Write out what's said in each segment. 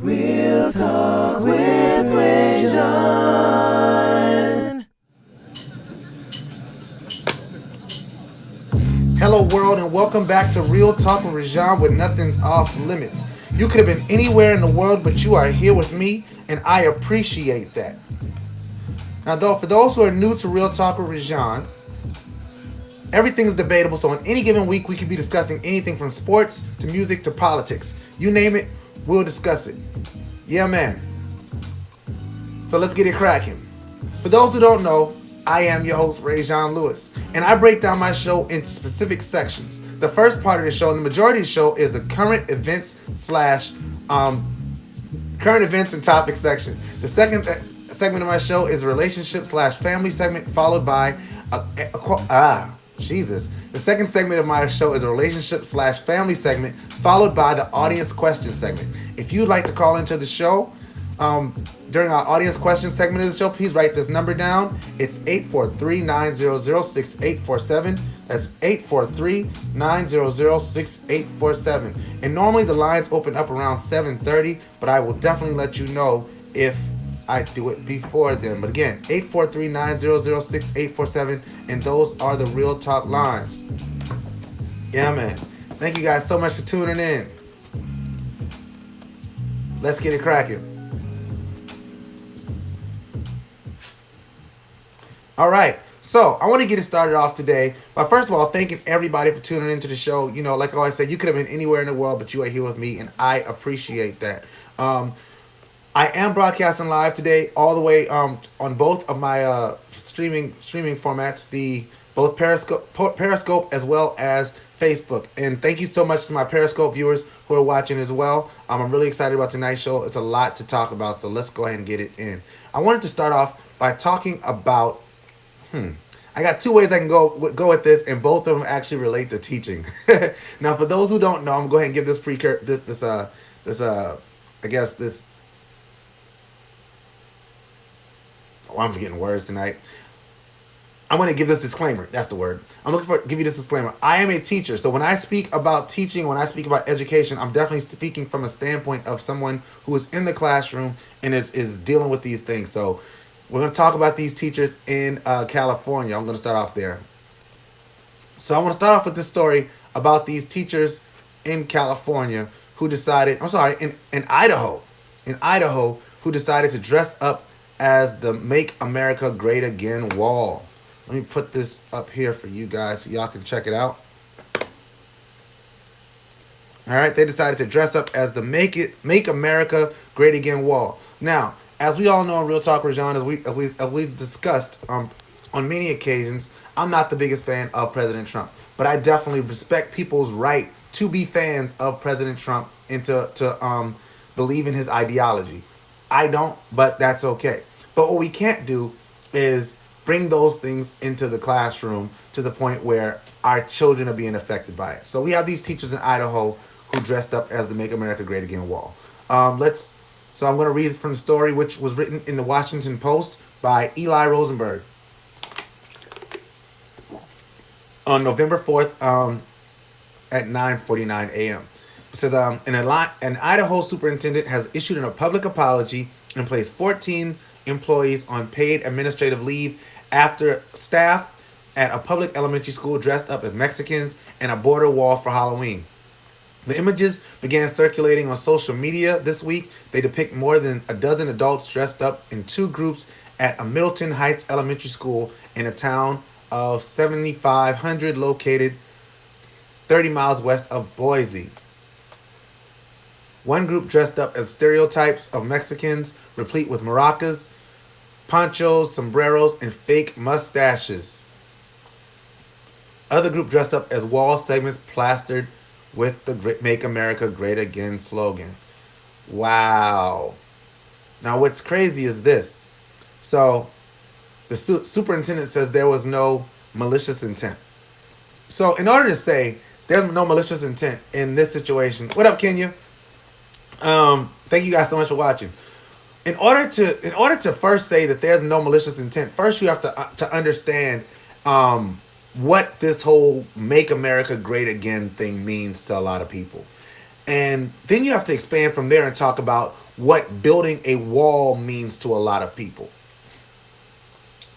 Real Talk with ReZsaun. Hello world and welcome back to Real Talk with ReZsaun with Nothing's Off Limits. You could have been anywhere in the world, but you are here with me, and I appreciate that. Now, though, for those who are new to Real Talk with ReZsaun, everything is debatable, so in any given week, we could be discussing anything from sports to music to politics. You name it, we'll discuss it. Yeah, man. So let's get it cracking. For those who don't know, I am your host, ReZsaun Lewis, and I break down my show into specific sections. The first part of the show, and the majority of the show, is the current events and topic section. The second segment of my show is relationship / family segment, followed by The second segment of my show is a relationship / family segment, followed by the audience question segment. If you'd like to call into the show during our audience question segment of the show, please write this number down. It's 843-900-6847. That's 843-900-6847. And normally the lines open up around 7:30, but I will definitely let you know if I do it before then. But again, 843-900-6847, and those are the Real Talk lines. Yeah, man. Thank you guys so much for tuning in. Let's get it cracking. All right. So I want to get it started off today by first of all thanking everybody for tuning into the show. You know, like I always said, you could have been anywhere in the world, but you are here with me, and I appreciate that. I am broadcasting live today, all the way on both of my streaming formats, both Periscope as well as Facebook. And thank you so much to my Periscope viewers who are watching as well. I'm really excited about tonight's show. It's a lot to talk about, so let's go ahead and get it in. I wanted to start off by talking about. I got two ways I can go with this, and both of them actually relate to teaching. Now, for those who don't know, I'm going to go ahead and give this. Oh, I'm forgetting words tonight. I'm going to give this disclaimer. That's the word. Give you this disclaimer. I am a teacher, so when I speak about teaching, when I speak about education, I'm definitely speaking from a standpoint of someone who is in the classroom and is dealing with these things. So we're going to talk about these teachers in California. I'm going to start off there. So I want to start off with this story about these teachers in California who decided, in Idaho, who decided to dress up as the Make America Great Again wall. Let me put this up here for you guys so y'all can check it out. All right, they decided to dress up as the Make America Great Again wall. Now, as we all know on Real Talk ReZsaun, as we discussed on many occasions, I'm not the biggest fan of President Trump, but I definitely respect people's right to be fans of President Trump and to believe in his ideology. I don't, but that's okay. But what we can't do is bring those things into the classroom to the point where our children are being affected by it. So we have these teachers in Idaho who dressed up as the Make America Great Again wall. So I'm going to read from the story, which was written in the Washington Post by Eli Rosenberg on November 4th at 9:49 a.m. It says, an Idaho superintendent has issued a public apology and placed 14 employees on paid administrative leave after staff at a public elementary school dressed up as Mexicans and a border wall for Halloween. The images began circulating on social media this week. They depict more than a dozen adults dressed up in two groups at a Middleton Heights elementary school in a town of 7,500 located 30 miles west of Boise. One group dressed up as stereotypes of Mexicans, replete with maracas, ponchos, sombreros, and fake mustaches. Other group dressed up as wall segments plastered with the Make America Great Again slogan. Wow. Now what's crazy is this. So the superintendent says there was no malicious intent. So in order to say there's no malicious intent in this situation, what up, Kenya? Thank you guys so much for watching. In order to first say that there's no malicious intent, first you have to understand what this whole Make America Great Again thing means to a lot of people. And then you have to expand from there and talk about what building a wall means to a lot of people,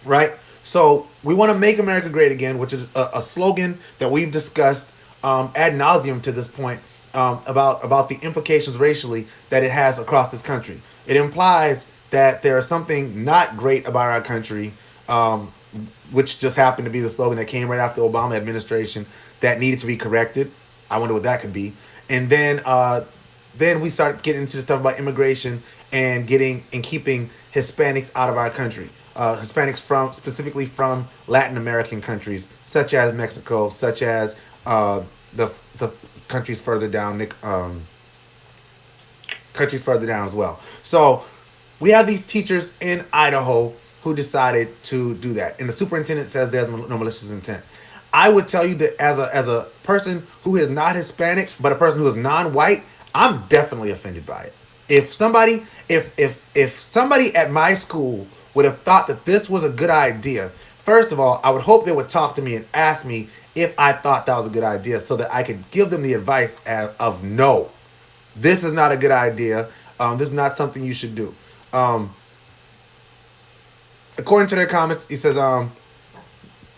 right? So we want to make America great again, which is a slogan that we've discussed ad nauseum to this point, about the implications racially that it has across this country. It implies that there is something not great about our country, which just happened to be the slogan that came right after the Obama administration, that needed to be corrected. I wonder what that could be. And then we start getting into the stuff about immigration and keeping Hispanics out of our country. Hispanics specifically from Latin American countries, such as Mexico, such as the countries further down, countries further down as well. So we have these teachers in Idaho who decided to do that, and the superintendent says there's no malicious intent. I would tell you that as a person who is not Hispanic, but a person who is non-white, I'm definitely offended by it. If somebody at my school would have thought that this was a good idea, first of all, I would hope they would talk to me and ask me if I thought that was a good idea, so that I could give them the advice of no, this is not a good idea. This is not something you should do. According to their comments, he says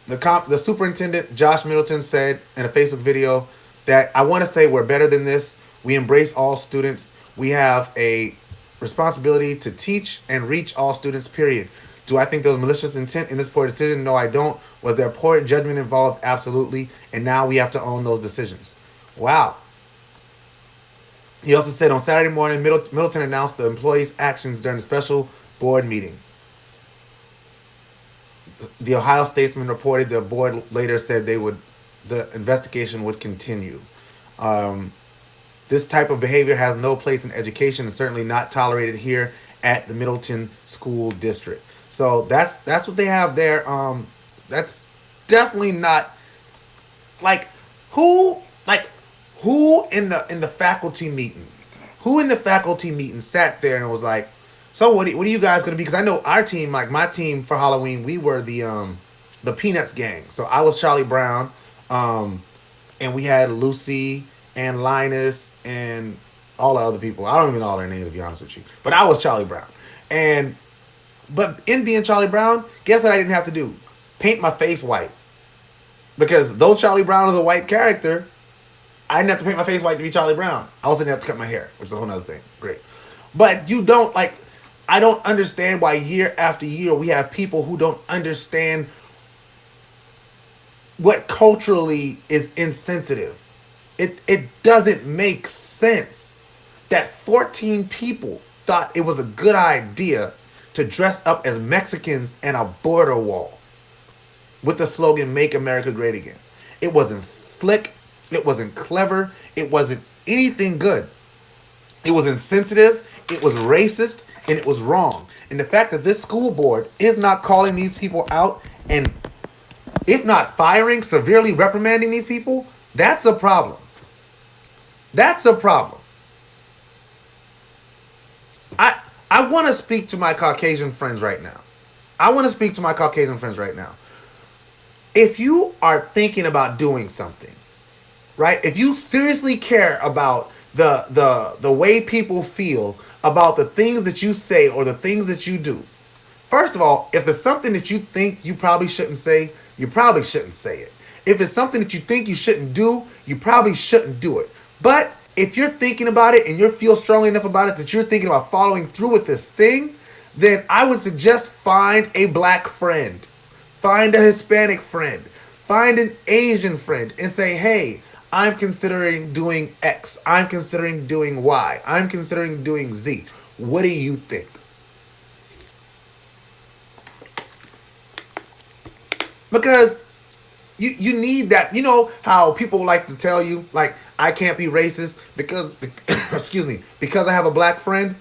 the superintendent, Josh Middleton, said in a Facebook video that I want to say we're better than this. We embrace all students. We have a responsibility to teach and reach all students, period. Do I think there was malicious intent in this poor decision? No, I don't. Was there poor judgment involved? Absolutely. And now we have to own those decisions. Wow. He also said on Saturday morning, Middleton announced the employees' actions during a special board meeting. The Ohio Statesman reported the board later said the investigation would continue. This type of behavior has no place in education and certainly not tolerated here at the Middleton School District. So that's what they have there. That's definitely not who in the faculty meeting, sat there and was like, so what are you guys gonna be? Because I know our team, like my team for Halloween, we were the Peanuts gang. So I was Charlie Brown, and we had Lucy and Linus and all the other people. I don't even know all their names, to be honest with you. But I was Charlie Brown. But in being Charlie Brown, guess what I didn't have to do? Paint my face white. Because though Charlie Brown is a white character, I didn't have to paint my face white to be Charlie Brown. I also didn't have to cut my hair, which is a whole other thing. Great. But I don't understand why year after year we have people who don't understand what culturally is insensitive. It doesn't make sense that 14 people thought it was a good idea to dress up as Mexicans and a border wall with the slogan, "Make America Great Again." It wasn't slick. It wasn't clever. It wasn't anything good. It was insensitive. It was racist. And it was wrong. And the fact that this school board is not calling these people out and, if not firing, severely reprimanding these people, that's a problem. That's a problem. I want to speak to my Caucasian friends right now. If you are thinking about doing something, right? If you seriously care about the way people feel about the things that you say or the things that you do, first of all, if there's something that you think you probably shouldn't say, you probably shouldn't say it. If it's something that you think you shouldn't do, you probably shouldn't do it. But if you're thinking about it and you feel strongly enough about it that you're thinking about following through with this thing, then I would suggest find a black friend, find a Hispanic friend, find an Asian friend, and say, hey, I'm considering doing X. I'm considering doing Y. I'm considering doing Z. What do you think? Because you need that. You know how people like to tell you, like, I can't be racist because excuse me, because I have a black friend.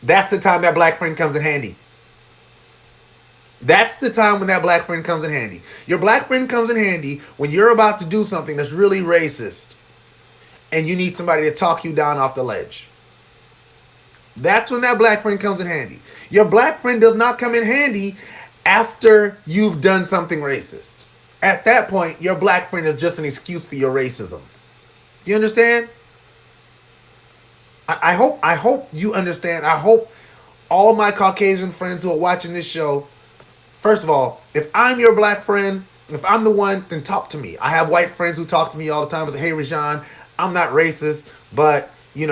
That's the time that black friend comes in handy. That's the time when that black friend comes in handy. Your black friend comes in handy when you're about to do something that's really racist and you need somebody to talk you down off the ledge. That's when that black friend comes in handy. Your black friend does not come in handy after you've done something racist. At that point, your black friend is just an excuse for your racism. Do you understand? I hope you understand. I hope all my Caucasian friends who are watching this show. First of all, if I'm your black friend, if I'm the one, then talk to me. I have white friends who talk to me all the time and say, "Hey, ReZsaun, I'm not racist, but I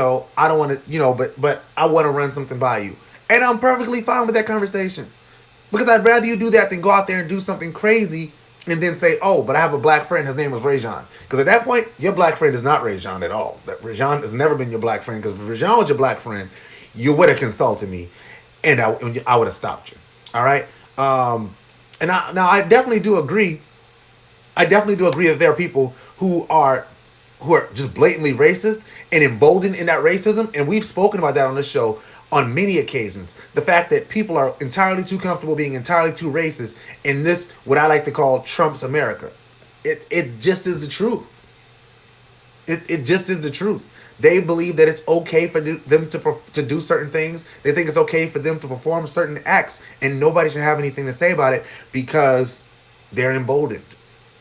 don't want to, but I want to run something by you," and I'm perfectly fine with that conversation because I'd rather you do that than go out there and do something crazy and then say, "Oh, but I have a black friend. His name was ReZsaun." Because at that point, your black friend is not ReZsaun at all. That ReZsaun has never been your black friend. Because if ReZsaun was your black friend, you would have consulted me, and I would have stopped you. All right. And now I definitely do agree. I definitely do agree that there are people who are just blatantly racist and emboldened in that racism, and we've spoken about that on this show on many occasions. The fact that people are entirely too comfortable being entirely too racist in this what I like to call Trump's America. It just is the truth. It just is the truth. They believe that it's okay for them to do certain things. They think it's okay for them to perform certain acts, and nobody should have anything to say about it because they're emboldened.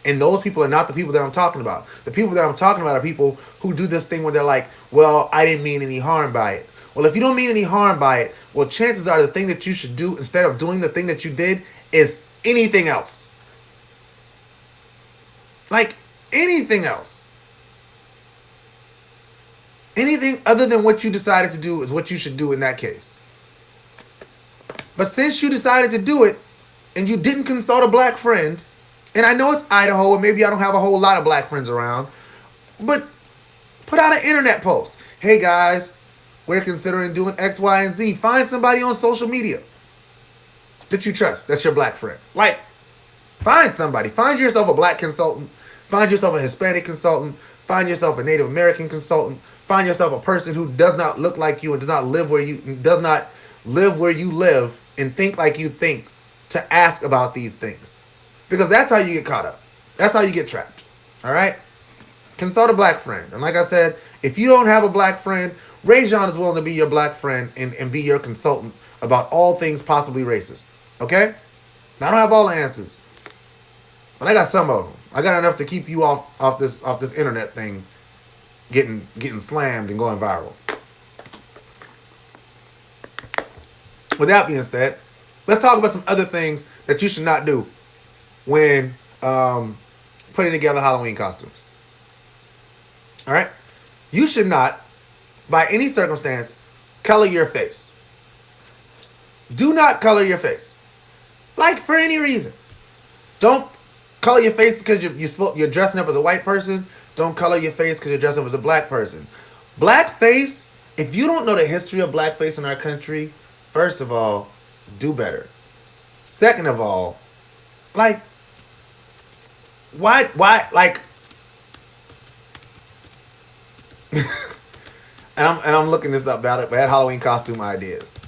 And those people are not the people that I'm talking about. The people that I'm talking about are people who do this thing where they're like, "Well, I didn't mean any harm by it." Well, if you don't mean any harm by it, well, chances are the thing that you should do instead of doing the thing that you did is anything else. Like anything else. Anything other than what you decided to do is what you should do in that case. But since you decided to do it and you didn't consult a black friend, and I know it's Idaho and maybe I don't have a whole lot of black friends around, but put out an internet post. "Hey guys, we're considering doing X, Y, and Z." Find somebody on social media that you trust. That's your black friend. Like, find somebody. Find yourself a black consultant. Find yourself a Hispanic consultant. Find yourself a Native American consultant. Find yourself a person who does not look like you and does not live where you live and think like you think, to ask about these things. Because that's how you get caught up. That's how you get trapped. All right? Consult a black friend. And like I said, if you don't have a black friend, ReZsaun is willing to be your black friend and be your consultant about all things possibly racist. Okay? Now, I don't have all the answers, but I got some of them. I got enough to keep you off this internet thing getting slammed and going viral. With that being said, let's talk about some other things that you should not do when putting together Halloween costumes. All right? You should not, by any circumstance, color your face. Do not color your face. Like, for any reason. Don't color your face because you're dressing up as a white person. Don't color your face because you're dressed up as a black person. Blackface, if you don't know the history of blackface in our country, first of all, do better. Second of all, like, why, like, and I'm looking this up, bad Halloween costume ideas.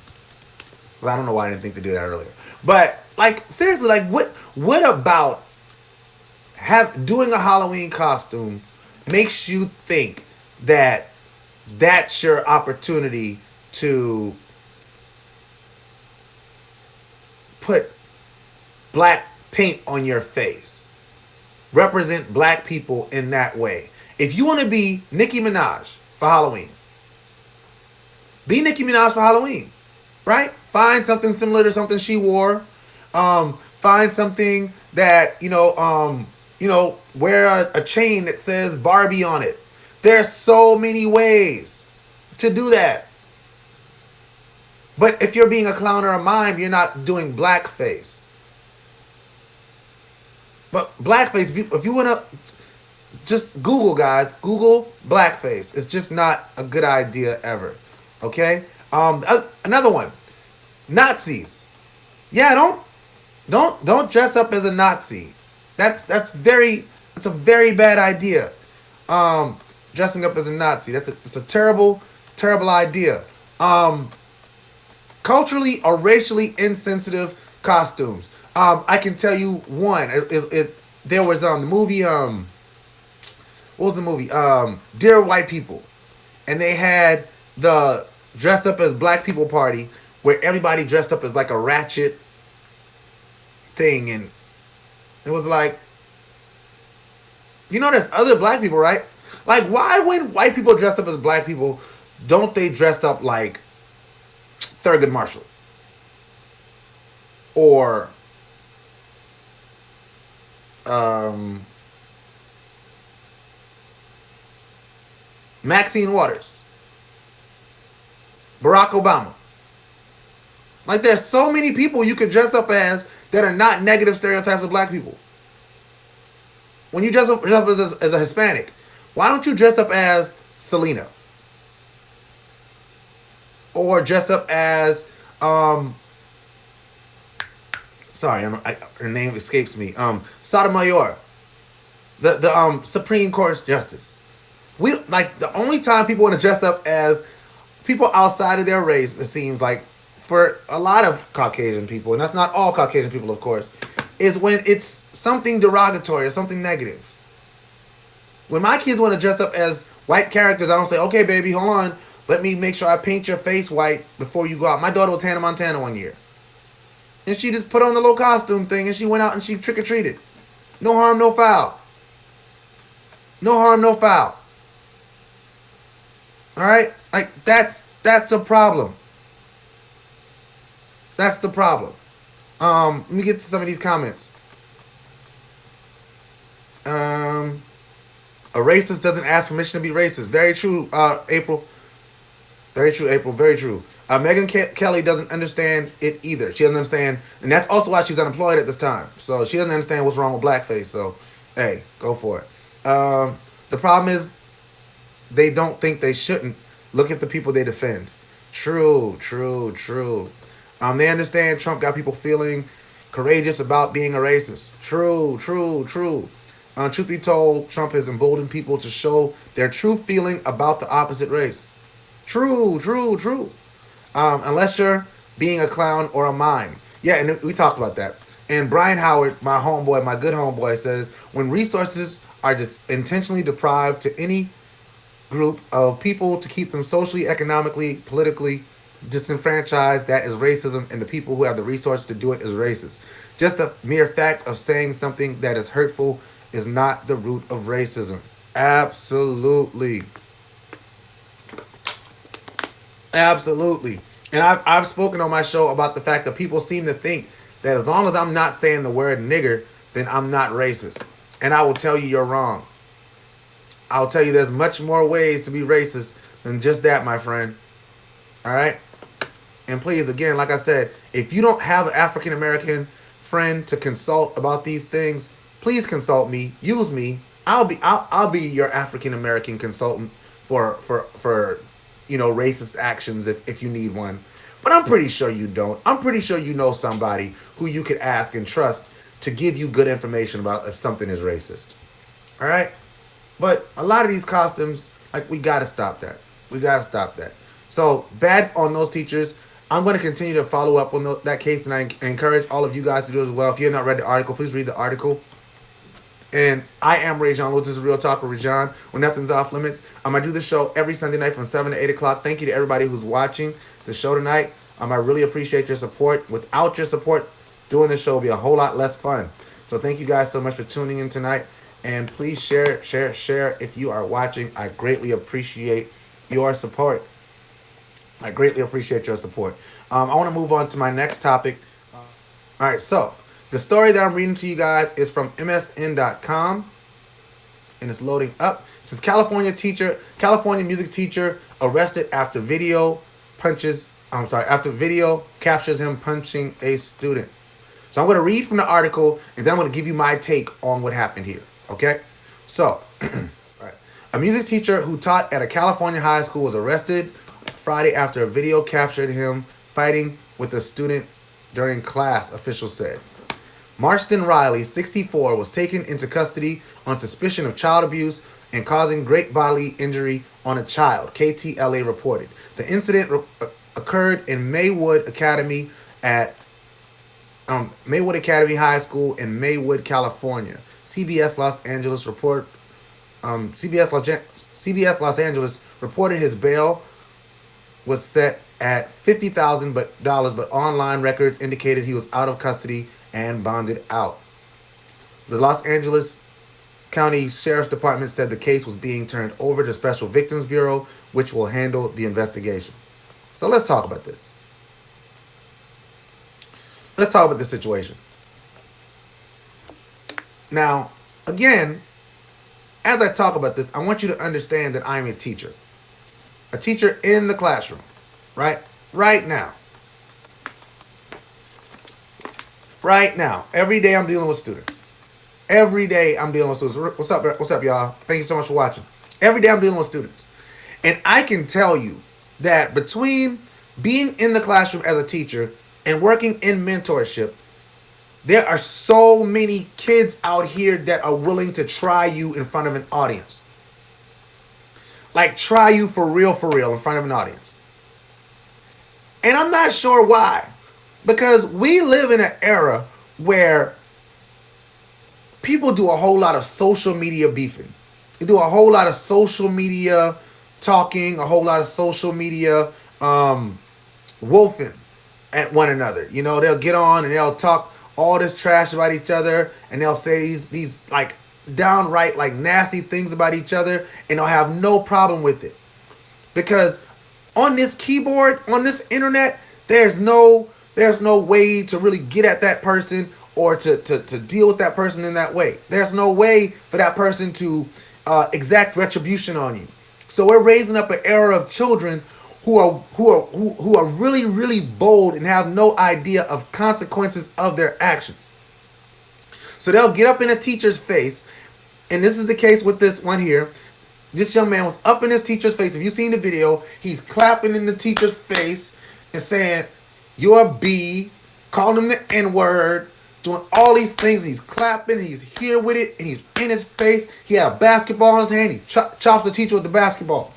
I don't know why I didn't think to do that earlier. But, like, seriously, like, what about doing a Halloween costume makes you think that that's your opportunity to put black paint on your face, represent black people in that way? If you want to be Nicki Minaj for Halloween, be Nicki Minaj for Halloween, right? Find something similar to something she wore. Find something that, wear a chain that says Barbie on it. There's so many ways to do that. But if you're being a clown or a mime, you're not doing blackface. But blackface, if you want to, just Google, guys. Google blackface. It's just not a good idea ever. Okay? Another one. Nazis. Yeah, don't dress up as a Nazi. That's a very bad idea. Dressing up as a Nazi. It's a terrible idea. Culturally or racially insensitive costumes. I can tell you one. There was the movie. What was the movie? Dear White People, and they had the dress up as black people party where everybody dressed up as like a ratchet thing, and it was like, there's other black people, right? Like, why when white people dress up as black people, don't they dress up like Thurgood Marshall or um, Maxine Waters, Barack Obama? Like, there's so many people you could dress up as that are not negative stereotypes of black people. When you dress up as a Hispanic, why don't you dress up as Selena? Or dress up as, sorry, her name escapes me. Sotomayor, the Supreme Court Justice. We like the only time people want to dress up as people outside of their race. It seems like for a lot of Caucasian people, and that's not all Caucasian people, of course, is when it's something derogatory or something negative. When my kids want to dress up as white characters, I don't say, okay, baby, hold on. Let me make sure I paint your face white before you go out. My daughter was Hannah Montana one year. And she just put on the little costume thing and she went out and she trick-or-treated. No harm, no foul. No harm, no foul. Alright? Like, that's a problem. That's the problem. Let me get to some of these comments. A racist doesn't ask permission to be racist. Very true, April. Very true, April. Very true. Megan Kelly doesn't understand it either. She doesn't understand, and that's also why she's unemployed at this time. So she doesn't understand what's wrong with blackface. So, hey, go for it. The problem is they don't think they shouldn't. Look at the people they defend. True, true, true. They understand Trump got people feeling courageous about being a racist. True, true, true. Truth be told, Trump has emboldened people to show their true feeling about the opposite race. True, true, true. Unless you're being a clown or a mime. Yeah, and we talked about that. And Brian Howard, my homeboy, my good homeboy, says, when resources are intentionally deprived to any group of people to keep them socially, economically, politically disenfranchised, that is racism, and the people who have the resources to do it is racist. Just the mere fact of saying something that is hurtful is not the root of racism. Absolutely. Absolutely. And I've spoken on my show about the fact that people seem to think that as long as I'm not saying the word nigger, then I'm not racist. And I will tell you you're wrong. I'll tell you there's much more ways to be racist than just that, my friend. All right? And please, again, like I said, if you don't have an African-American friend to consult about these things, please consult me. Use me. I'll be your African-American consultant for racist actions if you need one. But I'm pretty sure you don't. I'm pretty sure you know somebody who you could ask and trust to give you good information about if something is racist. All right? But a lot of these costumes, like, we got to stop that. We got to stop that. So, bad on those teachers. I'm going to continue to follow up on that case, and I encourage all of you guys to do it as well. If you have not read the article, please read the article. And I am ReZsaun. This is Real Talk with ReZsaun, when nothing's off limits. I do this show every Sunday night from 7 to 8 o'clock. Thank you to everybody who's watching the show tonight. I really appreciate your support. Without your support, doing this show would be a whole lot less fun. So thank you guys so much for tuning in tonight. And please share if you are watching. I greatly appreciate your support. I greatly appreciate your support. I want to move on to my next topic. All right, so the story that I'm reading to you guys is from MSN.com, and it's loading up. It says California music teacher arrested after video captures him punching a student. So I'm going to read from the article, and then I'm going to give you my take on what happened here. Okay? So, right. A music teacher who taught at a California high school was arrested Friday after a video captured him fighting with a student during class, officials said. Marston Riley, 64, was taken into custody on suspicion of child abuse and causing great bodily injury on a child, KTLA reported. The incident occurred in Maywood Academy High School in Maywood, California. CBS Los Angeles reported his bail was set at $50,000, but online records indicated he was out of custody and bonded out. The Los Angeles County Sheriff's Department said the case was being turned over to Special Victims Bureau, which will handle the investigation. So let's talk about this. Let's talk about this situation. Now, again, as I talk about this, I want you to understand that I'm a teacher. A teacher in the classroom, right? Right now. Right now. Every day I'm dealing with students. Every day I'm dealing with students. What's up? What's up, y'all? Thank you so much for watching. Every day I'm dealing with students. And I can tell you that between being in the classroom as a teacher and working in mentorship, there are so many kids out here that are willing to try you in front of an audience. Like try you for real in front of an audience. And I'm not sure why. Because we live in an era where people do a whole lot of social media beefing. They do a whole lot of social media talking, a whole lot of social media wolfing at one another. You know, they'll get on and they'll talk all this trash about each other, and they'll say these like downright like nasty things about each other, and they'll have no problem with it. Because on this keyboard, on this internet, there's no way to really get at that person or to deal with that person in that way. There's no way for that person to exact retribution on you. So we're raising up an era of children who are really bold and have no idea of consequences of their actions. So they'll get up in a teacher's face, and this is the case with this one here. This young man was up in his teacher's face. If you've seen the video, he's clapping in the teacher's face and saying, "You're a B," calling him the N-word, doing all these things. He's clapping, he's here with it, and he's in his face. He had a basketball in his hand. He chops the teacher with the basketball.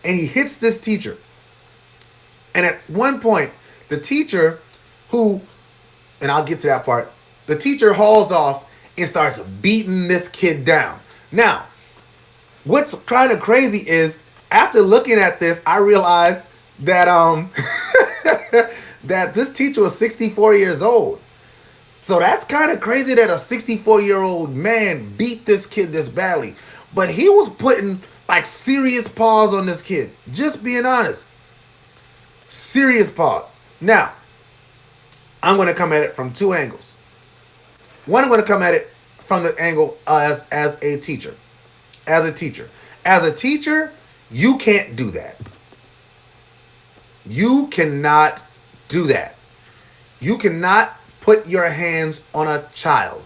And he hits this teacher. And at one point, the teacher and I'll get to that part, the teacher hauls off and starts beating this kid down. Now, what's kind of crazy is, after looking at this, I realized that that this teacher was 64 years old. So that's kind of crazy that a 64-year-old man beat this kid this badly. But he was putting like serious paws on this kid. Just being honest. Serious paws. Now, I'm going to come at it from two angles. One, I'm going to come at it from the angle as a teacher. As a teacher. As a teacher, you can't do that. You cannot do that. You cannot put your hands on a child,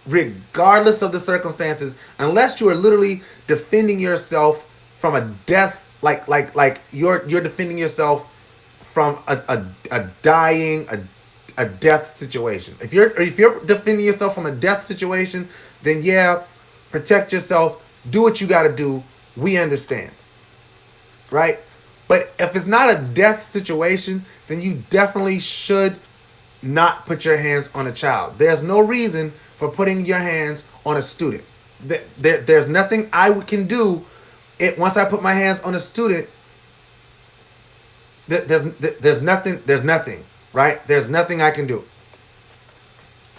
regardless of the circumstances, unless you are literally defending yourself from a death, like you're defending yourself from a dying, a death situation. If you're defending yourself from a death situation, then yeah, protect yourself, do what you got to do. We understand, right? But if it's not a death situation, then you definitely should not put your hands on a child. There's no reason for putting your hands on a student. There's nothing I can do. Once I put my hands on a student, there's nothing, right? There's nothing I can do.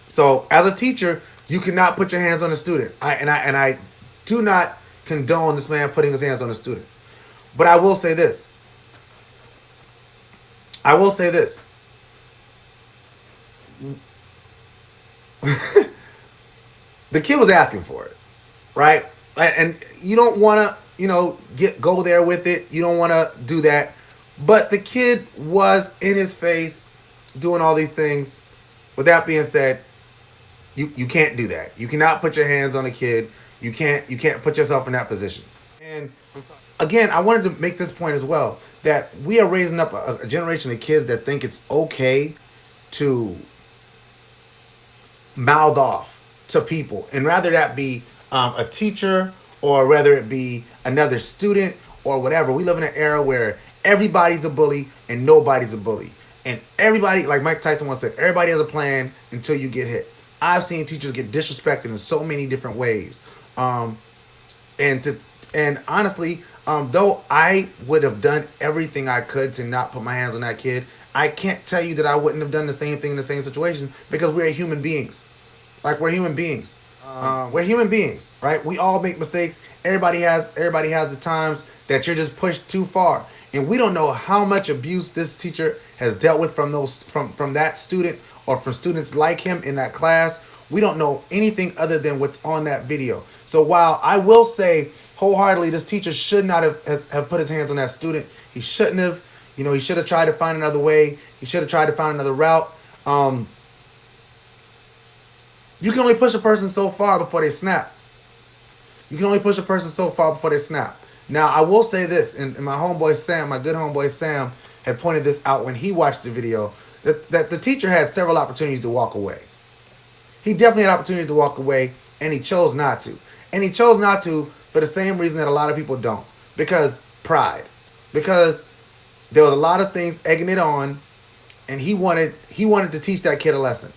So as a teacher, you cannot put your hands on a student. I do not condone this man putting his hands on a student. But I will say this. The kid was asking for it, right? And you don't want to, go there with it. You don't want to do that. But the kid was in his face doing all these things. With that being said, you can't do that. You cannot put your hands on a kid. You can't put yourself in that position. And again, I wanted to make this point as well, that we are raising up a generation of kids that think it's okay to mouth off to people, and rather that be a teacher or whether it be another student or whatever. We live in an era where everybody's a bully and nobody's a bully. And everybody, like Mike Tyson once said, everybody has a plan until you get hit. I've seen teachers get disrespected in so many different ways. And honestly, though I would have done everything I could to not put my hands on that kid, I can't tell you that I wouldn't have done the same thing in the same situation, because we're human beings. Like, we're human beings. We're human beings, right? We all make mistakes. Everybody has the times that you're just pushed too far, and we don't know how much abuse this teacher has dealt with from that student or from students like him in that class. We don't know anything other than what's on that video. So while I will say wholeheartedly, this teacher should not have put his hands on that student. He shouldn't have. He should have tried to find another way. He should have tried to find another route. You can only push a person so far before they snap. You can only push a person so far before they snap. Now, I will say this, and my homeboy Sam, my good homeboy Sam, had pointed this out when he watched the video, that the teacher had several opportunities to walk away. He definitely had opportunities to walk away, and he chose not to. And he chose not to for the same reason that a lot of people don't. Because pride. Because there was a lot of things egging it on, and he wanted to teach that kid a lesson.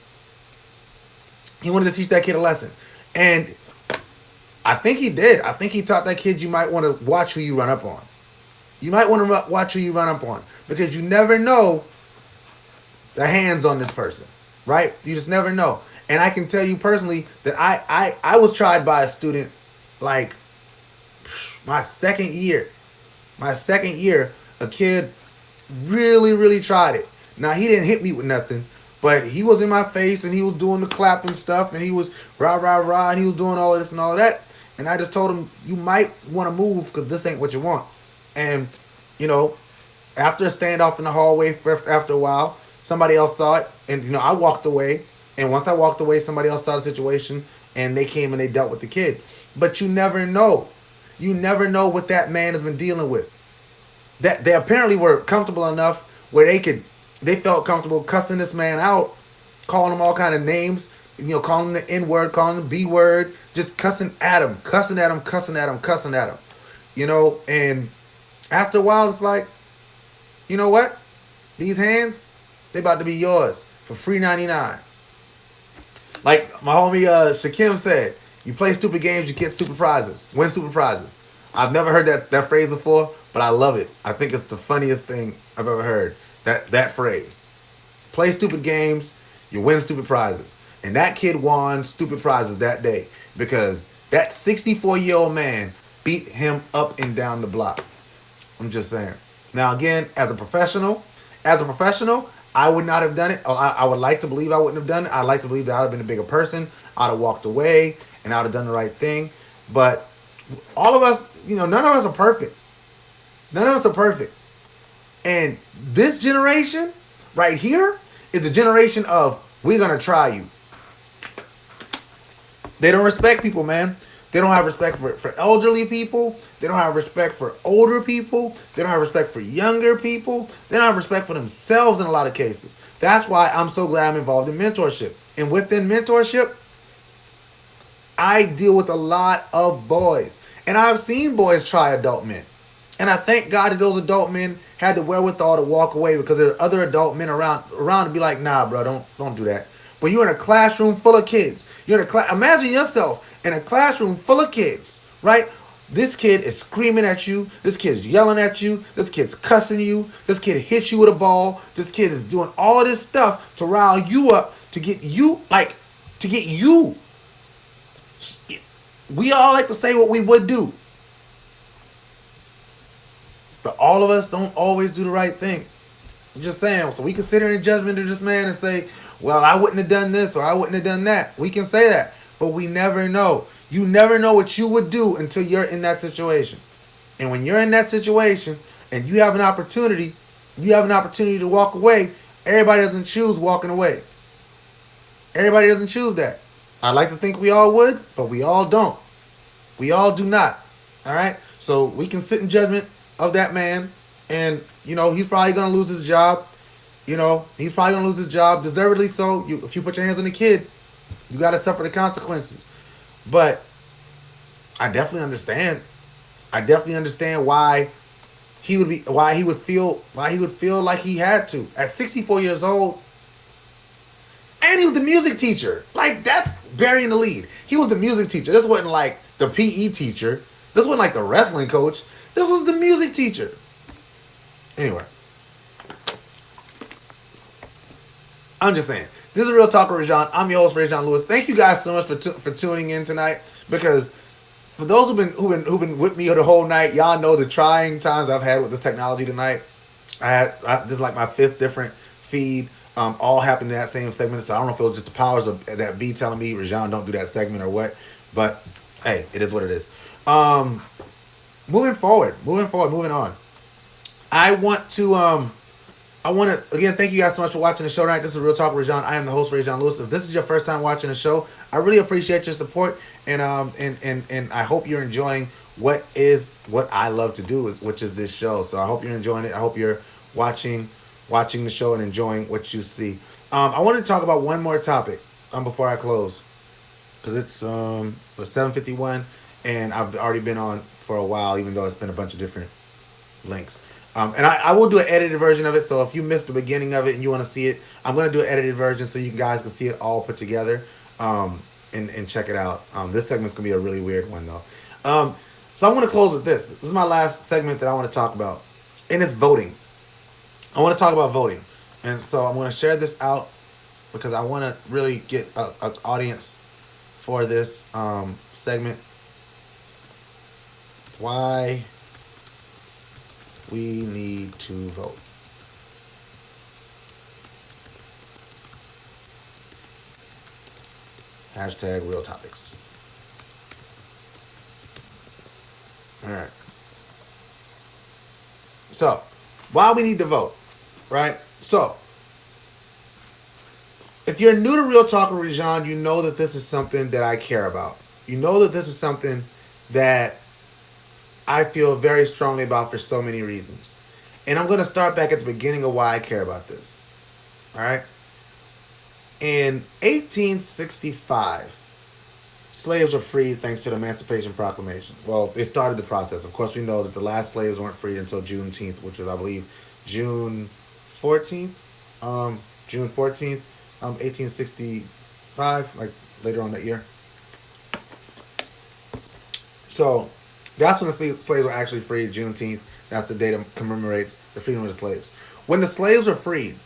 He wanted to teach that kid a lesson. And I think he did. I think he taught that kid you might want to watch who you run up on. You might want to watch who you run up on. Because you never know the hands on this person. Right? You just never know. And I can tell you personally that I was tried by a student like my second year. My second year, a kid really, really tried it. Now, he didn't hit me with nothing. But he was in my face, and he was doing the clapping stuff, and he was rah, rah, rah, and he was doing all of this and all of that. And I just told him, you might want to move because this ain't what you want. And, after a standoff in the hallway after a while, somebody else saw it, and, I walked away. And once I walked away, somebody else saw the situation, and they came and they dealt with the kid. But you never know. You never know what that man has been dealing with. That they apparently were comfortable enough where they felt comfortable cussing this man out, calling him all kind of names, calling him the N-word, calling him the B-word, just cussing at him. And after a while, it's like, you know what? These hands, they about to be yours for free 99. Like my homie Shakim said, you play stupid games, you get stupid prizes. Win stupid prizes. I've never heard that phrase before, but I love it. I think it's the funniest thing I've ever heard. That phrase. Play stupid games, you win stupid prizes. And that kid won stupid prizes that day because that 64-year-old man beat him up and down the block. I'm just saying. Now again, as a professional, I would not have done it. I would like to believe I wouldn't have done it. I'd like to believe that I'd have been a bigger person. I'd have walked away and I'd have done the right thing. But all of us, none of us are perfect. None of us are perfect. And this generation right here is a generation of, we're going to try you. They don't respect people, man. They don't have respect for elderly people. They don't have respect for older people. They don't have respect for younger people. They don't have respect for themselves in a lot of cases. That's why I'm so glad I'm involved in mentorship. And within mentorship, I deal with a lot of boys. And I've seen boys try adult men. And I thank God that those adult men had the wherewithal to walk away because there are other adult men around to be like, nah, bro, don't do that. But you're in a classroom full of kids. Imagine yourself in a classroom full of kids, right? This kid is screaming at you. This kid's yelling at you. This kid's cussing you. This kid hits you with a ball. This kid is doing all of this stuff to rile you up, to get you. We all like to say what we would do. But all of us don't always do the right thing. I'm just saying. So we can sit here in judgment of this man and say, well, I wouldn't have done this or I wouldn't have done that. We can say that. But we never know. You never know what you would do until you're in that situation. And when you're in that situation and you have an opportunity to walk away, everybody doesn't choose walking away. Everybody doesn't choose that. I'd like to think we all would, but we all don't. We all do not. All right? So we can sit in judgment of that man, and, he's probably going to lose his job. He's probably going to lose his job, deservedly so. If you put your hands on the kid, you got to suffer the consequences. But I definitely understand. Why he would feel like he had to at 64 years old. And he was the music teacher. Like, that's burying the lead. He was the music teacher. This wasn't like the PE teacher. This wasn't like the wrestling coach. This was the music teacher. Anyway. I'm just saying. This is Real Talk with ReZsaun. I'm your host, ReZsaun Lewis. Thank you guys so much for tuning in tonight. Because for those who've been with me the whole night, y'all know the trying times I've had with this technology tonight. This is like my fifth different feed, all happened in that same segment. So I don't know if it was just the powers of that be telling me ReZsaun don't do that segment or what. But hey, it is what it is. Moving on. I want to again thank you guys so much for watching the show tonight. This is Real Talk with ReZsaun. I am the host, ReZsaun Lewis. If this is your first time watching the show, I really appreciate your support, and I hope you're enjoying what I love to do, which is this show. So I hope you're enjoying it. I hope you're watching the show and enjoying what you see. I want to talk about one more topic before I close, because it's 7:51 and I've already been on for a while, even though it's been a bunch of different links. And I will do an edited version of it, so if you missed the beginning of it and you want to see it, I'm going to do an edited version so you guys can see it all put together, and check it out. This segment's going to be a really weird one, though. So I'm going to close with this. This is my last segment that I want to talk about, and it's voting. I want to talk about voting. And so I'm going to share this out because I want to really get an audience for this segment. Why we need to vote. Hashtag real topics. All right. So, why we need to vote, right? So, if you're new to Real Talk with ReZsaun, you know that this is something that I care about. You know that this is something that I feel very strongly about for so many reasons. And I'm going to start back at the beginning of why I care about this. All right? In 1865, slaves were freed thanks to the Emancipation Proclamation. Well, they started the process. Of course, we know that the last slaves weren't freed until Juneteenth, which was, I believe, June 14th. June 14th, 1865, like later on that year. So that's when the slaves were actually freed, Juneteenth. That's the date that commemorates the freedom of the slaves. When the slaves were freed,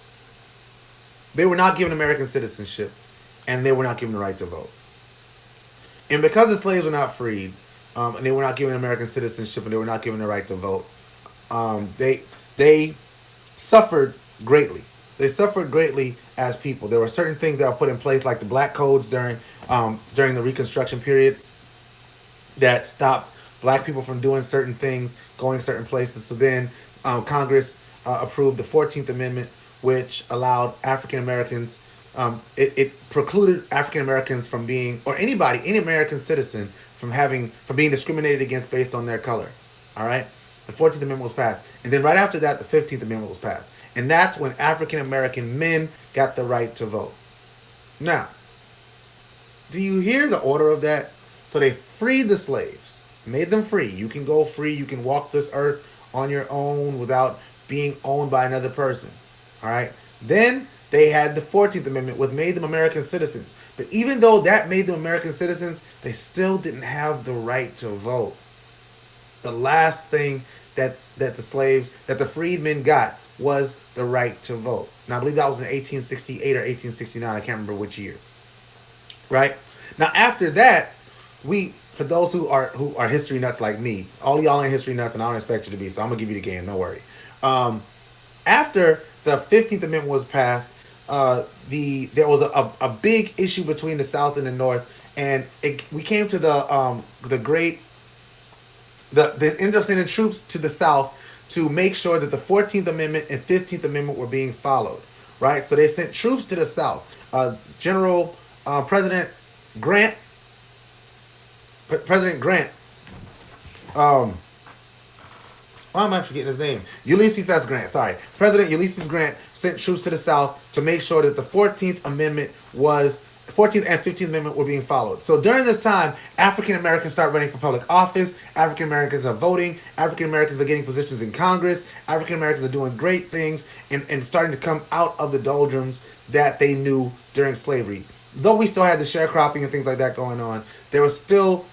they were not given American citizenship, and they were not given the right to vote. And because the slaves were not freed, and they were not given American citizenship, and they were not given the right to vote, they suffered greatly. They suffered greatly as people. There were certain things that were put in place, like the black codes during the Reconstruction period, that stopped black people from doing certain things, going certain places. So then Congress approved the 14th Amendment, which allowed African Americans, it precluded African Americans from being, or any American citizen from being discriminated against based on their color. All right? The 14th Amendment was passed. And then right after that, the 15th Amendment was passed. And that's when African American men got the right to vote. Now, do you hear the order of that? So they freed the slaves, made them free. You can go free. You can walk this earth on your own without being owned by another person. All right. Then they had the 14th Amendment, which made them American citizens. But even though that made them American citizens, they still didn't have the right to vote. The last thing that the freedmen got was the right to vote. Now, I believe that was in 1868 or 1869. I can't remember which year. Right? Now, after that, for those who are history nuts like me, all y'all ain't history nuts, and I don't expect you to be, so I'm going to give you the game, don't worry. After the 15th Amendment was passed, there was a big issue between the South and the North, and we came to they ended up sending troops to the South to make sure that the 14th Amendment and 15th Amendment were being followed, right? So they sent troops to the South. President Grant, why am I forgetting his name? Ulysses S. Grant, sorry. President Ulysses Grant sent troops to the South to make sure that the 14th and 15th Amendment were being followed. So during this time, African Americans start running for public office. African Americans are voting. African Americans are getting positions in Congress. African Americans are doing great things and starting to come out of the doldrums that they knew during slavery. Though we still had the sharecropping and things like that going on, there was still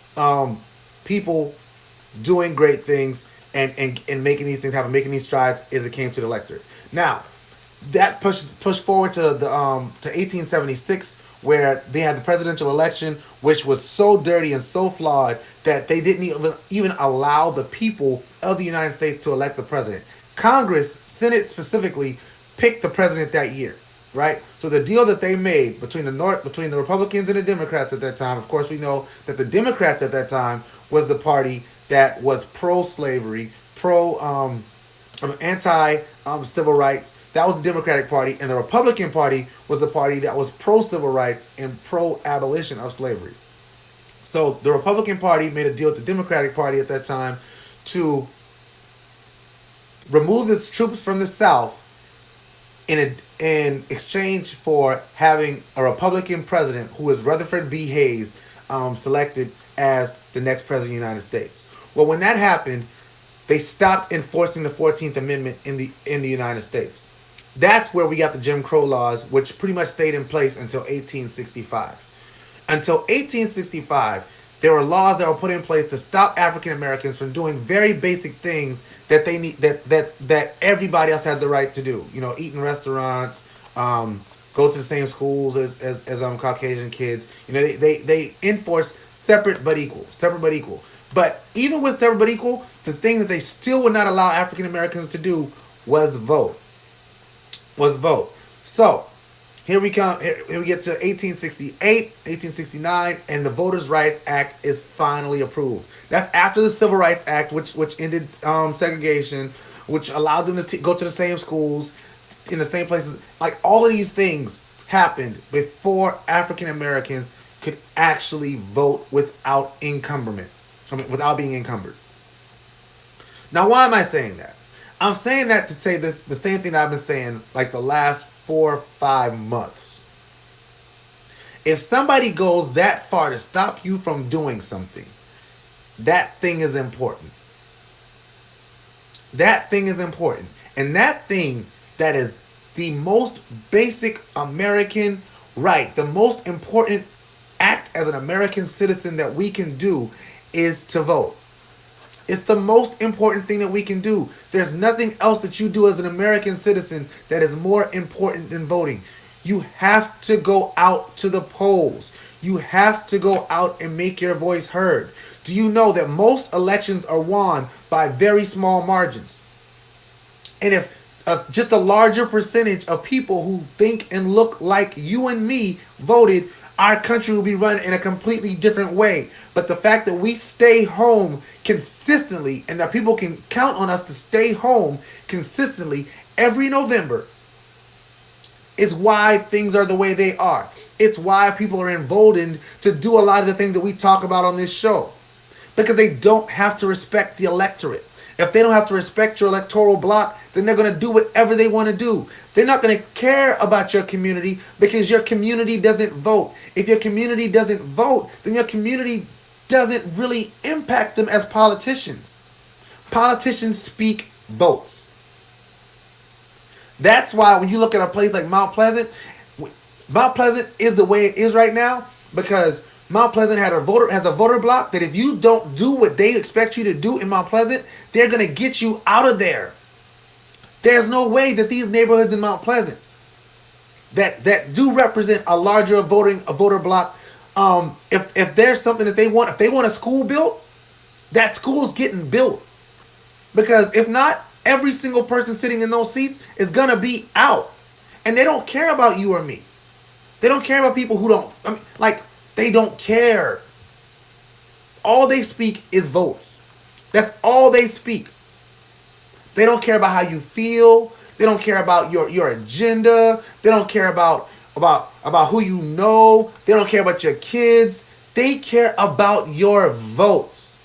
people doing great things and making these things happen, making these strides as it came to the electorate. Now, that pushed forward to the to 1876, where they had the presidential election, which was so dirty and so flawed that they didn't even allow the people of the United States to elect the president. Congress, Senate specifically, picked the president that year, right? So the deal that they made between the Republicans and the Democrats at that time, of course, we know that the Democrats at that time was the party that was pro-slavery, anti civil rights. That was the Democratic Party, and the Republican Party was the party that was pro-civil rights and pro-abolition of slavery. So the Republican Party made a deal with the Democratic Party at that time to remove its troops from the South in exchange for having a Republican president who is Rutherford B. Hayes selected as the next president of the United States. Well, when that happened, they stopped enforcing the 14th Amendment in the United States. That's where we got the Jim Crow laws, which pretty much stayed in place until 1865. Until 1865, there were laws that were put in place to stop African Americans from doing very basic things that they need that everybody else had the right to do. You know, eat in restaurants, go to the same schools as Caucasian kids. You know, they enforce separate but equal. But even with separate but equal, the thing that they still would not allow African Americans to do was vote. So here we come. Here we get to 1868, 1869, and the Voters' Rights Act is finally approved. That's after the Civil Rights Act, which ended segregation, which allowed them to go to the same schools, in the same places. Like, all of these things happened before African Americans could actually vote without encumberment. Without being encumbered. Now, why am I saying that? I'm saying that to say the same thing that I've been saying like the last 4 or 5 months. If somebody goes that far to stop you from doing something, that thing is important. That thing is important. And that thing that is the most basic American right, the most important act as an American citizen that we can do is to vote. It's the most important thing that we can do. There's nothing else that you do as an American citizen that is more important than voting. You have to go out to the polls. You have to go out and make your voice heard. Do you know that most elections are won by very small margins? And if just a larger percentage of people who think and look like you and me voted, our country will be run in a completely different way. But the fact that we stay home consistently and that people can count on us to stay home consistently every November is why things are the way they are. It's why people are emboldened to do a lot of the things that we talk about on this show. Because they don't have to respect the electorate. If they don't have to respect your electoral block, then they're going to do whatever they want to do. They're not going to care about your community because your community doesn't vote. If your community doesn't vote, then your community doesn't really impact them as politicians. Politicians speak votes. That's why when you look at a place like Mount Pleasant is the way it is right now because Mount Pleasant has a voter block that if you don't do what they expect you to do in Mount Pleasant, they're going to get you out of there. There's no way that these neighborhoods in Mount Pleasant that do represent a larger voter block, if there's something that they want, if they want a school built, that school's getting built. Because if not, every single person sitting in those seats is going to be out. And they don't care about you or me. They don't care about people who don't, they don't care. All they speak is votes. That's all they speak. They don't care about how you feel. They don't care about your agenda. They don't care about who you know. They don't care about your kids. They care about your votes.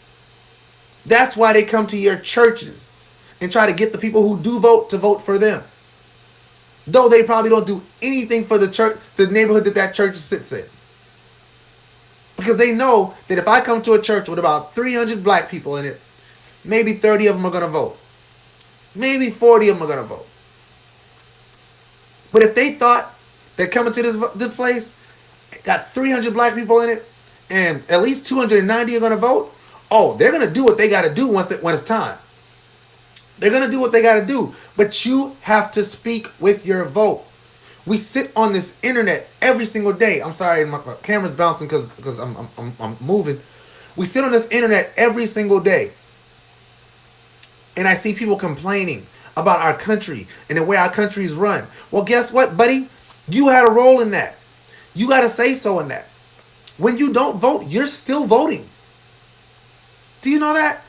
That's why they come to your churches and try to get the people who do vote to vote for them. Though they probably don't do anything for the church, the neighborhood that church sits in. Because they know that if I come to a church with about 300 black people in it, maybe 30 of them are going to vote. Maybe 40 of them are going to vote. But if they thought that coming to this place got 300 black people in it and at least 290 are going to vote, oh, they're going to do what they got to do when it's time. They're going to do what they got to do. But you have to speak with your vote. We sit on this internet every single day. I'm sorry, my camera's bouncing because I'm moving. We sit on this internet every single day. And I see people complaining about our country and the way our country is run. Well, guess what, buddy? You had a role in that. You got to say so in that. When you don't vote, you're still voting. Do you know that?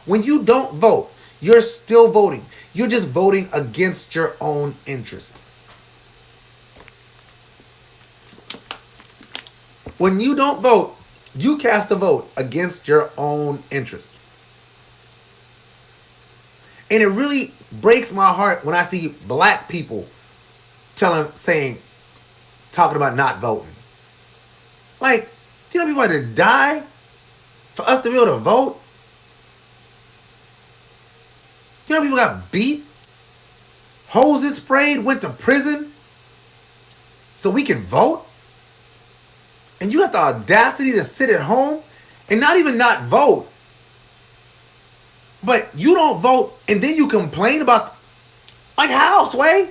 When you don't vote, you're still voting. You're just voting against your own interest. When you don't vote, you cast a vote against your own interest. And it really breaks my heart when I see black people talking about not voting. Like, do you know people had to die for us to be able to vote? Do you know people got beat? Hoses sprayed, went to prison so we can vote? And you got the audacity to sit at home and not even not vote. But you don't vote and then you complain about, like, how, Sway?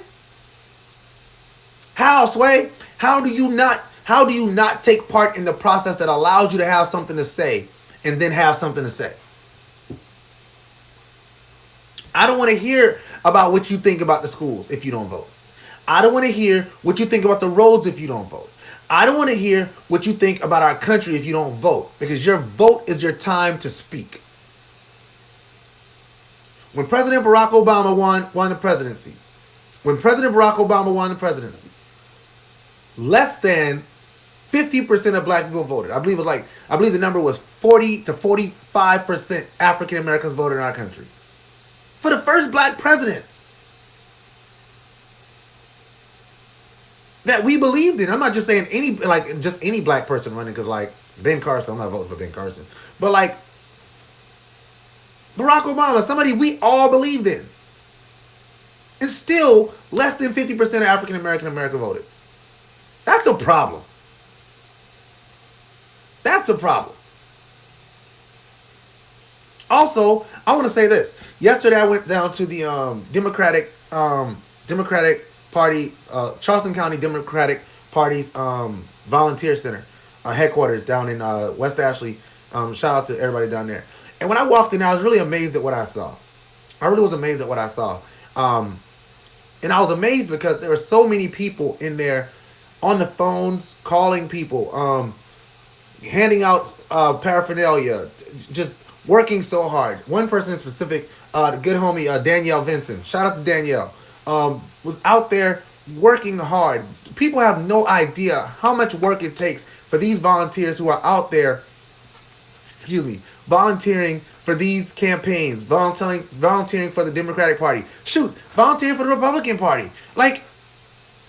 How, Sway? How do you not take part in the process that allows you to have something to say and then have something to say? I don't want to hear about what you think about the schools if you don't vote. I don't want to hear what you think about the roads if you don't vote. I don't want to hear what you think about our country if you don't vote, because your vote is your time to speak. When President Barack Obama won the presidency, less than 50% of black people voted. I believe the number was 40 to 45% African Americans voted in our country for the first black president that we believed in. I'm not just saying any black person running, because like Ben Carson, I'm not voting for Ben Carson, but like Barack Obama, somebody we all believed in. And still less than 50% of African America voted. That's a problem. That's a problem. Also, I want to say this. Yesterday I went down to the Democratic Party, Charleston County Democratic Party's volunteer center headquarters down in West Ashley. Shout out to everybody down there. And when I walked in, I was really amazed at what I saw. I really was amazed at what I saw. And I was amazed because there were so many people in there on the phones, calling people, handing out paraphernalia, just working so hard. One person in specific, the good homie Danielle Vincent, shout out to Danielle, was out there working hard. People have no idea how much work it takes for these volunteers who are out there, volunteering for these campaigns, volunteering for the Democratic Party. Shoot, volunteering for the Republican Party. Like,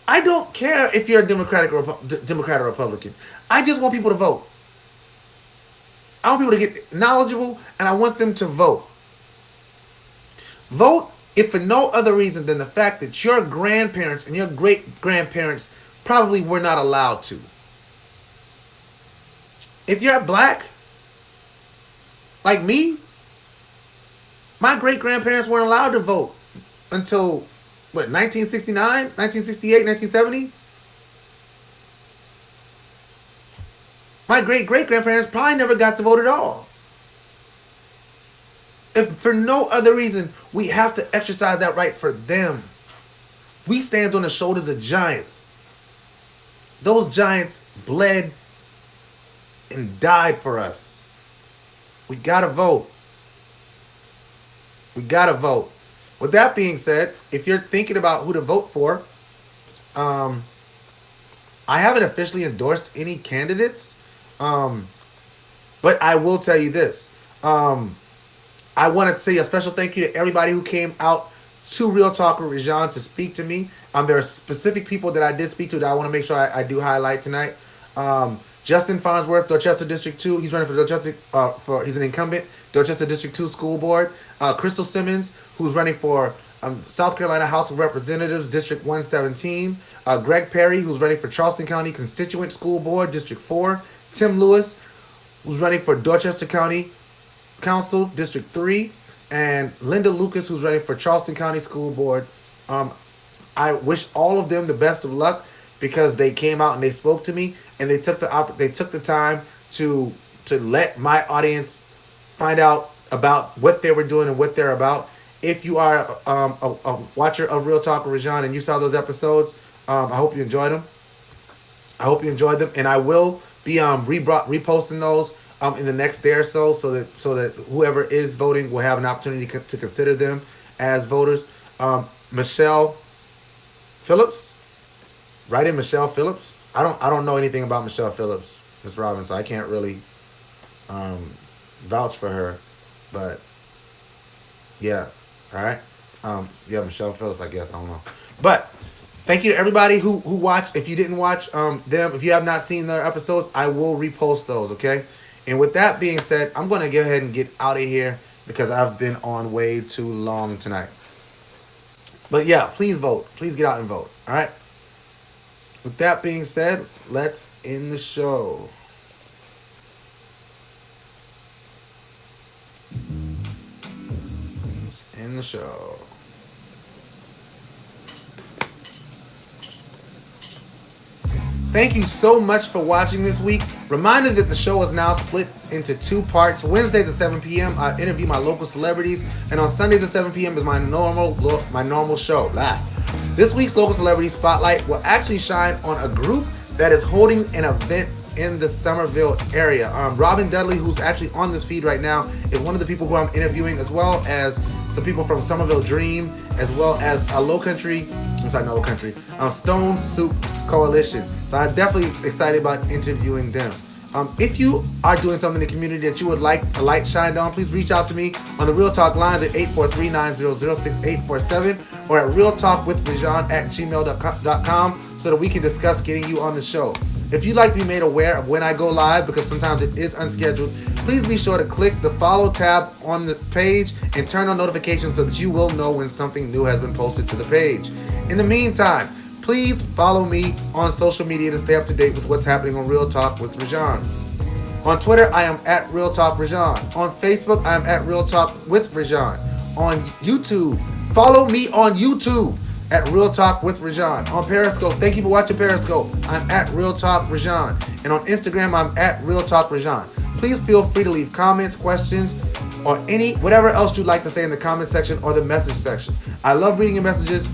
I don't care if you're a Democrat or Republican. I just want people to vote. I want people to get knowledgeable, and I want them to vote. Vote if for no other reason than the fact that your grandparents and your great-grandparents probably were not allowed to. If you're black, like me, my great-grandparents weren't allowed to vote until, 1969, 1968, 1970? My great-great-grandparents probably never got to vote at all. If for no other reason, we have to exercise that right for them. We stand on the shoulders of giants. Those giants bled and died for us. We gotta vote. We gotta vote. With that being said, if you're thinking about who to vote for, I haven't officially endorsed any candidates, but I will tell you this. I want to say a special thank you to everybody who came out to Real Talk with ReZsaun to speak to me. There are specific people that I did speak to that I want to make sure I do highlight tonight. Justin Farnsworth, Dorchester District 2. He's running for Dorchester, he's an incumbent, Dorchester District 2 School Board. Crystal Simmons, who's running for South Carolina House of Representatives, District 117. Greg Perry, who's running for Charleston County Constituent School Board, District 4. Tim Lewis, who's running for Dorchester County Council, District 3. and Linda Lucas, who's running for Charleston County School Board. I wish all of them the best of luck because they came out and they spoke to me and they took the time to let my audience find out about what they were doing and what they're about. If you are a watcher of Real Talk with ReZsaun and you saw those episodes, I hope you enjoyed them. And I will be reposting those in the next day or so, so that whoever is voting will have an opportunity to consider them as voters. Michelle Phillips, write in Michelle Phillips. I don't know anything about Michelle Phillips, Miss Robin, so I can't really vouch for her, but yeah, all right. Yeah, Michelle Phillips, I guess. I don't know, but thank you to everybody who watched. If you didn't watch them, if you have not seen their episodes, I will repost those. Okay. And with that being said, I'm gonna go ahead and get out of here because I've been on way too long tonight. But yeah, please vote. Please get out and vote. All right. With that being said, let's end the show. Let's end the show. Thank you so much for watching this week. Reminder that the show is now split into 2 parts. Wednesdays at 7 p.m. I interview my local celebrities, and on Sundays at 7 p.m. is my normal show. Blah. This week's local celebrity spotlight will actually shine on a group that is holding an event in the Somerville area. Robin Dudley, who's actually on this feed right now, is one of the people who I'm interviewing, as well as some people from Somerville Dream, as well as Stone Soup Coalition. So I'm definitely excited about interviewing them. If you are doing something in the community that you would like a light shined on, please reach out to me on the Real Talk lines at 843-900-6847 or at realtalkwithrezsaun@gmail.com so that we can discuss getting you on the show. If you'd like to be made aware of when I go live, because sometimes it is unscheduled, please be sure to click the follow tab on the page and turn on notifications so that you will know when something new has been posted to the page. In the meantime, please follow me on social media to stay up to date with what's happening on Real Talk with ReZsaun. On Twitter, I am at Real Talk ReZsaun. On Facebook, I am at Real Talk with ReZsaun. On YouTube, follow me on YouTube at Real Talk with ReZsaun. On Periscope, thank you for watching Periscope. I'm at Real Talk ReZsaun. And on Instagram, I'm at Real Talk ReZsaun. Please feel free to leave comments, questions, or whatever else you'd like to say in the comment section or the message section. I love reading your messages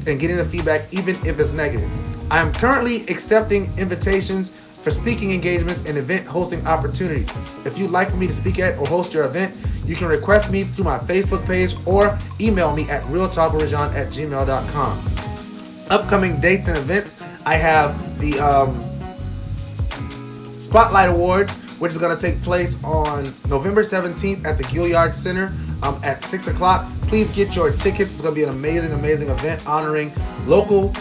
and getting the feedback, even if it's negative. I am currently accepting invitations for speaking engagements and event hosting opportunities. If you'd like for me to speak at or host your event, you can request me through my Facebook page or email me at realtalkwithrezsaun@gmail.com. Upcoming dates and events, I have the Spotlight Awards, which is going to take place on November 17th at the Gilliard Center at 6 o'clock. Please get your tickets. It's going to be an amazing, amazing event honoring local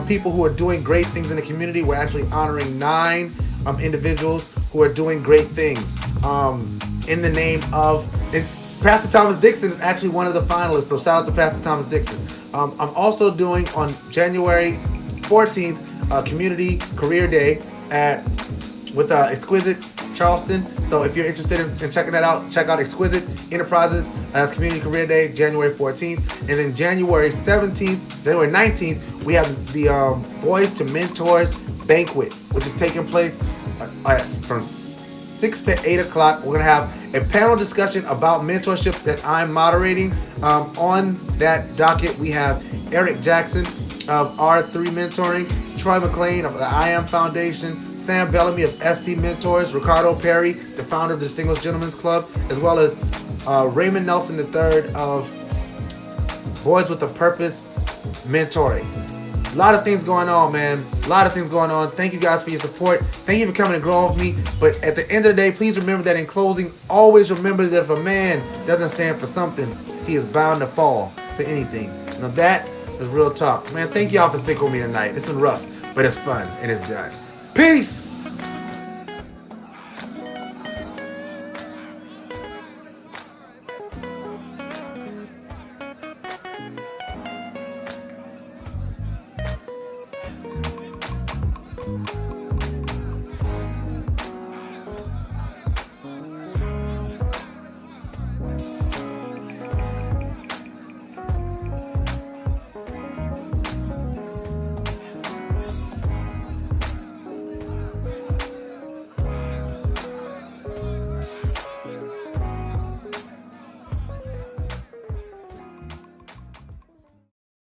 people who are doing great things in the community. We're actually honoring 9 individuals who are doing great things in the name of... Pastor Thomas Dixon is actually one of the finalists, so shout out to Pastor Thomas Dixon. I'm also doing on January 14th Community Career Day with Exquisite Charleston. So if you're interested in checking that out, check out Exquisite Enterprises as Community Career Day, January 14th. And then January 19th, we have the Boys to Mentors Banquet, which is taking place from 6 to 8 o'clock. We're going to have a panel discussion about mentorship that I'm moderating. On that docket, we have Eric Jackson of R3 Mentoring, Troy McLean of the I Am Foundation, Sam Bellamy of SC Mentors, Ricardo Perry, the founder of the Distinguished Gentlemen's Club, as well as Raymond Nelson III of Boys with a Purpose Mentoring. A lot of things going on, man. A lot of things going on. Thank you guys for your support. Thank you for coming and growing with me. But at the end of the day, please remember that in closing, always remember that if a man doesn't stand for something, he is bound to fall for anything. Now that is real talk. Man, thank y'all for sticking with me tonight. It's been rough, but it's fun and it's done. Peace!